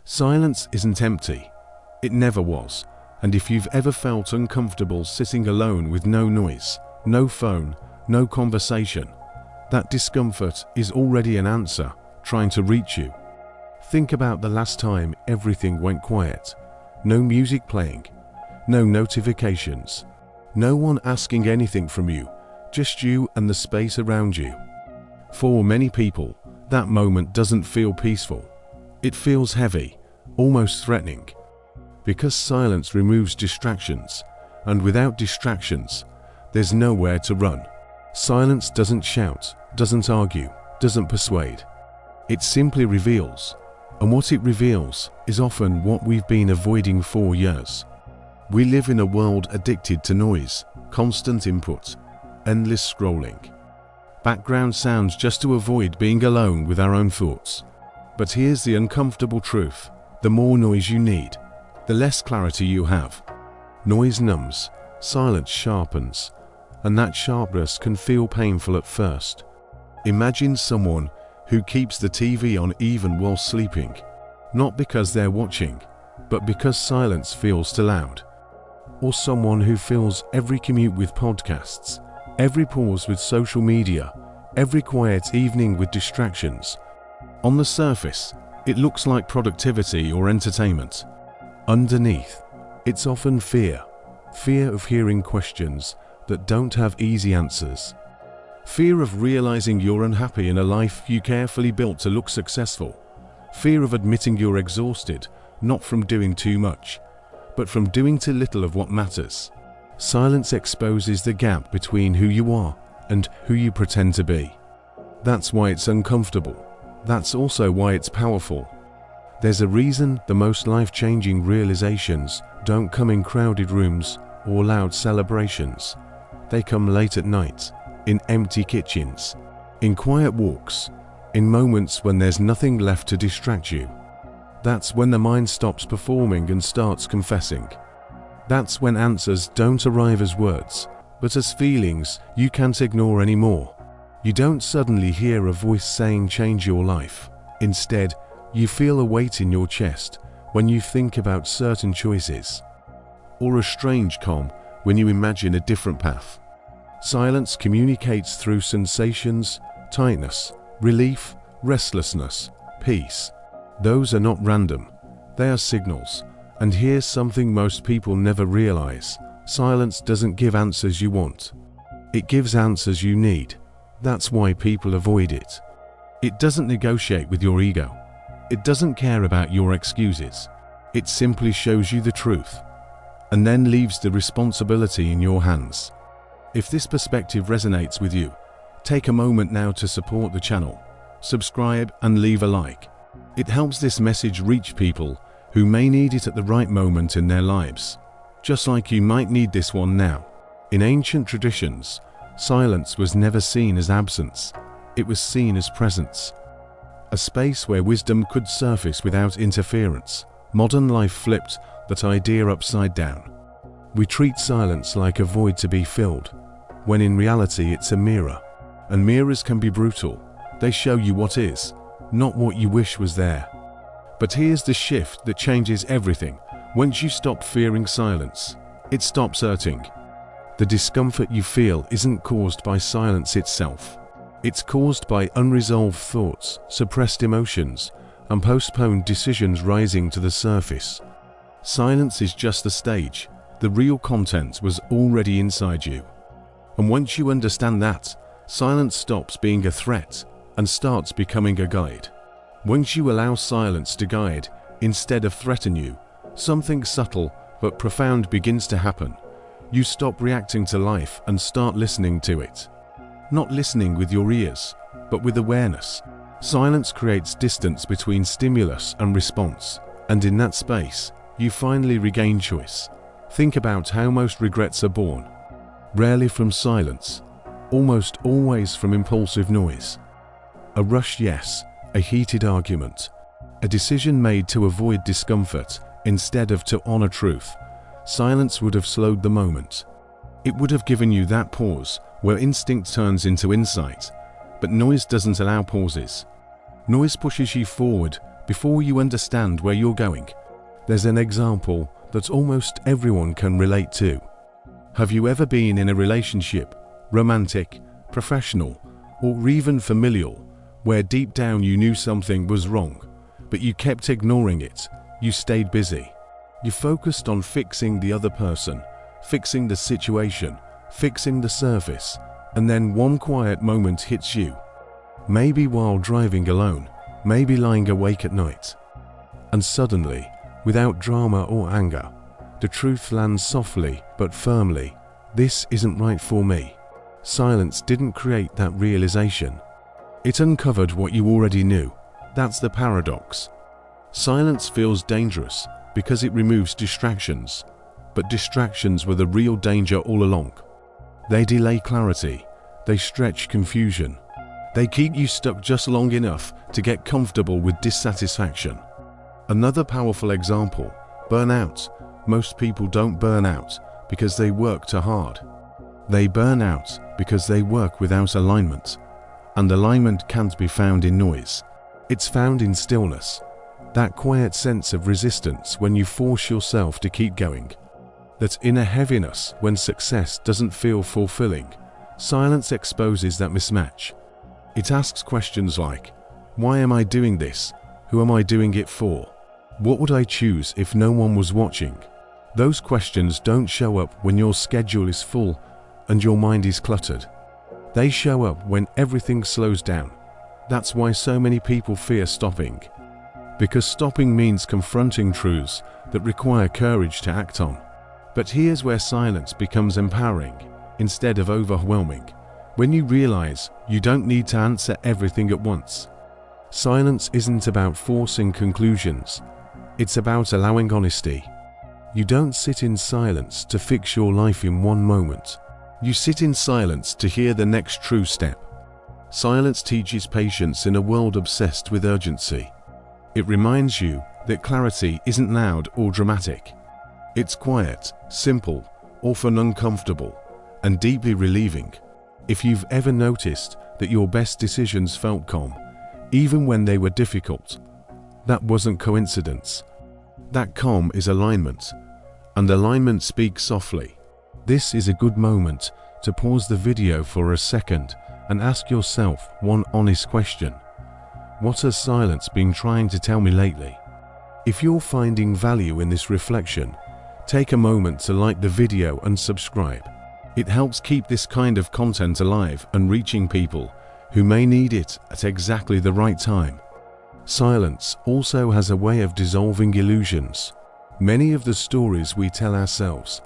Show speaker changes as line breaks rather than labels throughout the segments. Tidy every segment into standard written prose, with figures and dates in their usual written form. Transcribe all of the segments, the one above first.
Silence isn't empty. It never was. And if you've ever felt uncomfortable sitting alone with no noise, no phone, no conversation, that discomfort is already an answer trying to reach you. Think about the last time everything went quiet. No music playing, no notifications, no one asking anything from you, just you and the space around you. For many people, that moment doesn't feel peaceful. It feels heavy, almost threatening. Because silence removes distractions, and without distractions, there's nowhere to run. Silence doesn't shout, doesn't argue, doesn't persuade. It simply reveals, and what it reveals is often what we've been avoiding for years. We live in a world addicted to noise, constant input, endless scrolling, background sounds just to avoid being alone with our own thoughts. But here's the uncomfortable truth: the more noise you need, the less clarity you have. Noise numbs, silence sharpens, and that sharpness can feel painful at first. Imagine someone who keeps the TV on even while sleeping, not because they're watching, but because silence feels too loud. Or someone who fills every commute with podcasts, every pause with social media, every quiet evening with distractions. On the surface, it looks like productivity or entertainment. Underneath, it's often fear of hearing questions that don't have easy answers. Fear of realizing you're unhappy in a life you carefully built to look successful. Fear of admitting you're exhausted, not from doing too much, but from doing too little of what matters. Silence exposes the gap between who you are and who you pretend to be. That's why it's uncomfortable. That's also why it's powerful. There's a reason the most life-changing realizations don't come in crowded rooms or loud celebrations. They come late at night, in empty kitchens, in quiet walks, in moments when there's nothing left to distract you. That's when the mind stops performing and starts confessing. That's when answers don't arrive as words, but as feelings you can't ignore anymore. You don't suddenly hear a voice saying change your life. Instead, you feel a weight in your chest when you think about certain choices, or a strange calm when you imagine a different path. Silence communicates through sensations, tightness, relief, restlessness, peace. Those are not random, they are signals. And here's something most people never realize: silence doesn't give answers you want. It gives answers you need. That's why people avoid it. It doesn't negotiate with your ego. It doesn't care about your excuses. It simply shows you the truth, and then leaves the responsibility in your hands. If this perspective resonates with you, take a moment now to support the channel. Subscribe and leave a like. It helps this message reach people who may need it at the right moment in their lives, just like you might need this one now. In ancient traditions, silence was never seen as absence. It was seen as presence. A space where wisdom could surface without interference. Modern life flipped that idea upside down. We treat silence like a void to be filled, when in reality it's a mirror. And mirrors can be brutal. They show you what is, not what you wish was there. But here's the shift that changes everything. Once you stop fearing silence, it stops hurting. The discomfort you feel isn't caused by silence itself. It's caused by unresolved thoughts, suppressed emotions, and postponed decisions rising to the surface. Silence is just the stage. The real content was already inside you. And once you understand that, silence stops being a threat and starts becoming a guide. Once you allow silence to guide instead of threaten you, something subtle but profound begins to happen. You stop reacting to life and start listening to it. Not listening with your ears, but with awareness. Silence creates distance between stimulus and response, and in that space, you finally regain choice. Think about how most regrets are born. Rarely from silence, almost always from impulsive noise. A rushed yes, a heated argument, a decision made to avoid discomfort instead of to honor truth. Silence would have slowed the moment. It would have given you that pause where instinct turns into insight. But noise doesn't allow pauses. Noise pushes you forward before you understand where you're going. There's an example that almost everyone can relate to. Have you ever been in a relationship, romantic, professional, or even familial, where deep down you knew something was wrong, but you kept ignoring it? You stayed busy. You focused on fixing the other person, fixing the situation, fixing the surface, and then one quiet moment hits you. Maybe while driving alone, maybe lying awake at night. And suddenly, without drama or anger, the truth lands softly but firmly. This isn't right for me. Silence didn't create that realization. It uncovered what you already knew. That's the paradox. Silence feels dangerous because it removes distractions, but distractions were the real danger all along. They delay clarity, they stretch confusion, they keep you stuck just long enough to get comfortable with dissatisfaction. Another powerful example, burnout. Most people don't burn out because they work too hard. They burn out because they work without alignment. And alignment can't be found in noise. It's found in stillness. That quiet sense of resistance when you force yourself to keep going. That inner heaviness when success doesn't feel fulfilling. Silence exposes that mismatch. It asks questions like, why am I doing this? Who am I doing it for? What would I choose if no one was watching? Those questions don't show up when your schedule is full and your mind is cluttered. They show up when everything slows down. That's why so many people fear stopping. Because stopping means confronting truths that require courage to act on. But here's where silence becomes empowering instead of overwhelming. When you realize you don't need to answer everything at once. Silence isn't about forcing conclusions. It's about allowing honesty. You don't sit in silence to fix your life in one moment. You sit in silence to hear the next true step. Silence teaches patience in a world obsessed with urgency. It reminds you that clarity isn't loud or dramatic. It's quiet, simple, often uncomfortable, and deeply relieving. If you've ever noticed that your best decisions felt calm, even when they were difficult, that wasn't coincidence. That calm is alignment, and alignment speaks softly. This is a good moment to pause the video for a second and ask yourself one honest question. What has silence been trying to tell me lately? If you're finding value in this reflection, take a moment to like the video and subscribe. It helps keep this kind of content alive and reaching people who may need it at exactly the right time. Silence also has a way of dissolving illusions. Many of the stories we tell ourselves,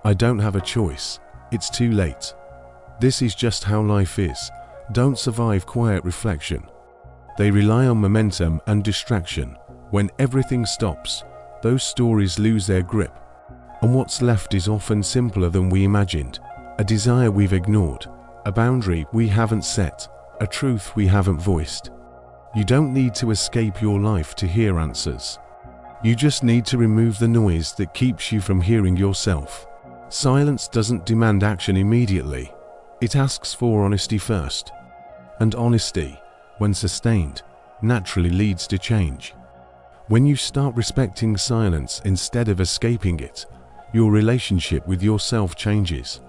I don't have a choice, it's too late. This is just how life is, don't survive quiet reflection. They rely on momentum and distraction. When everything stops, those stories lose their grip. And what's left is often simpler than we imagined. A desire we've ignored, a boundary we haven't set, a truth we haven't voiced. You don't need to escape your life to hear answers. You just need to remove the noise that keeps you from hearing yourself. Silence doesn't demand action immediately. It asks for honesty first. And honesty, when sustained, naturally leads to change. When you start respecting silence instead of escaping it, your relationship with yourself changes.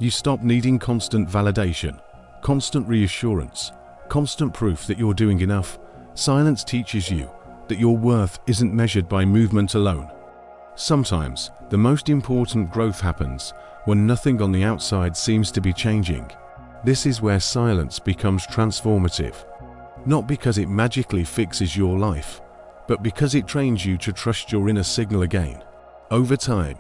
You stop needing constant validation, constant reassurance, constant proof that you're doing enough. Silence teaches you that your worth isn't measured by movement alone. Sometimes, the most important growth happens when nothing on the outside seems to be changing. This is where silence becomes transformative. Not because it magically fixes your life, but because it trains you to trust your inner signal again. Over time,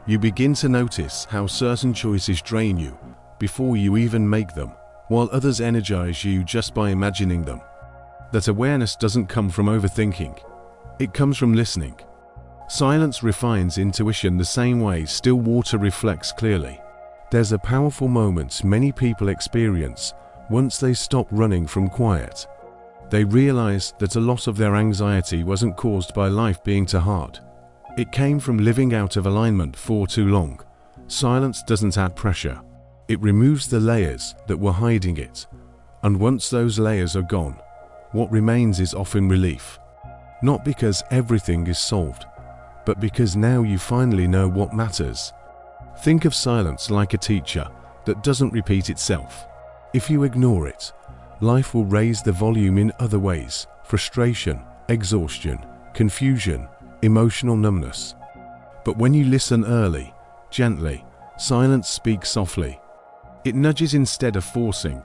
you begin to notice how certain choices drain you before you even make them, while others energize you just by imagining them. That awareness doesn't come from overthinking, it comes from listening. Silence refines intuition the same way still water reflects clearly. There's a powerful moment many people experience once they stop running from quiet. They realize that a lot of their anxiety wasn't caused by life being too hard. It came from living out of alignment for too long. Silence doesn't add pressure. It removes the layers that were hiding it. And once those layers are gone, what remains is often relief. Not because everything is solved, but because now you finally know what matters. Think of silence like a teacher that doesn't repeat itself. If you ignore it, life will raise the volume in other ways: frustration, exhaustion, confusion, emotional numbness. But when you listen early, gently, silence speaks softly. It nudges instead of forcing.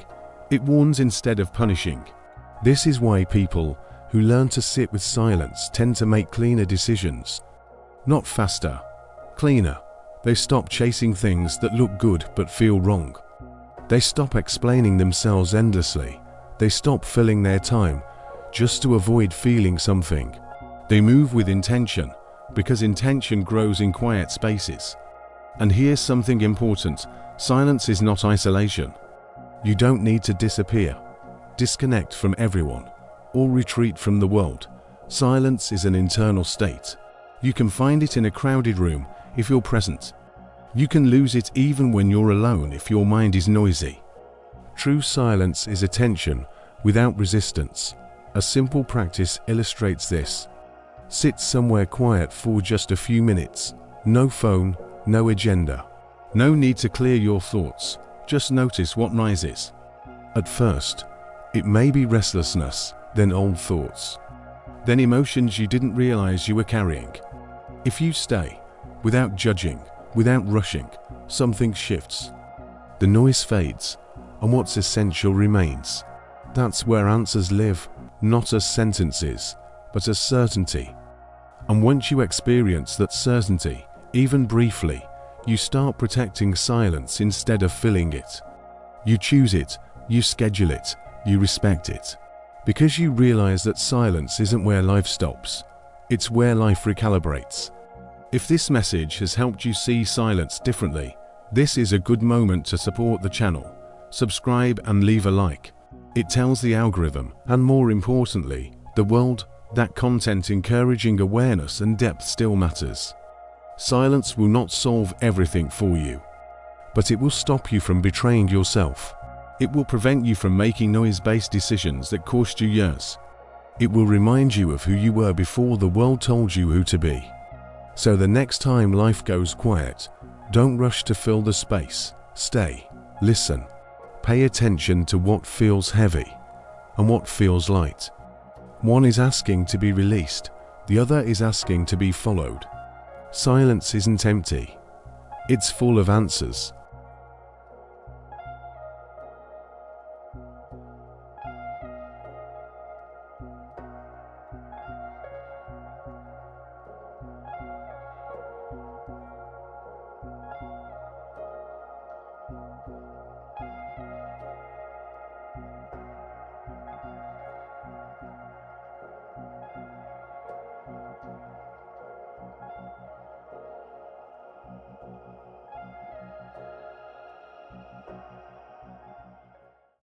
It warns instead of punishing. This is why people who learn to sit with silence tend to make cleaner decisions. Not faster, cleaner. They stop chasing things that look good but feel wrong. They stop explaining themselves endlessly. They stop filling their time just to avoid feeling something. They move with intention, because intention grows in quiet spaces. And here's something important: silence is not isolation. You don't need to disappear, disconnect from everyone, or retreat from the world. Silence is an internal state. You can find it in a crowded room if you're present. You can lose it even when you're alone if your mind is noisy. True silence is attention without resistance. A simple practice illustrates this. Sit somewhere quiet for just a few minutes. No phone, no agenda. No need to clear your thoughts. Just notice what rises. At first, it may be restlessness, then old thoughts, then emotions you didn't realize you were carrying. If you stay, without judging, without rushing, something shifts. The noise fades, and what's essential remains. That's where answers live, not as sentences, but as certainty. And once you experience that certainty, even briefly, you start protecting silence instead of filling it. You choose it, you schedule it, you respect it. Because you realize that silence isn't where life stops, it's where life recalibrates. If this message has helped you see silence differently, this is a good moment to support the channel. Subscribe and leave a like. It tells the algorithm, and more importantly, the world, that content encouraging awareness and depth still matters. Silence will not solve everything for you, but it will stop you from betraying yourself. It will prevent you from making noise-based decisions that cost you years. It will remind you of who you were before the world told you who to be. So the next time life goes quiet, don't rush to fill the space. Stay, listen, pay attention to what feels heavy and what feels light. One is asking to be released, the other is asking to be followed. Silence isn't empty, it's full of answers.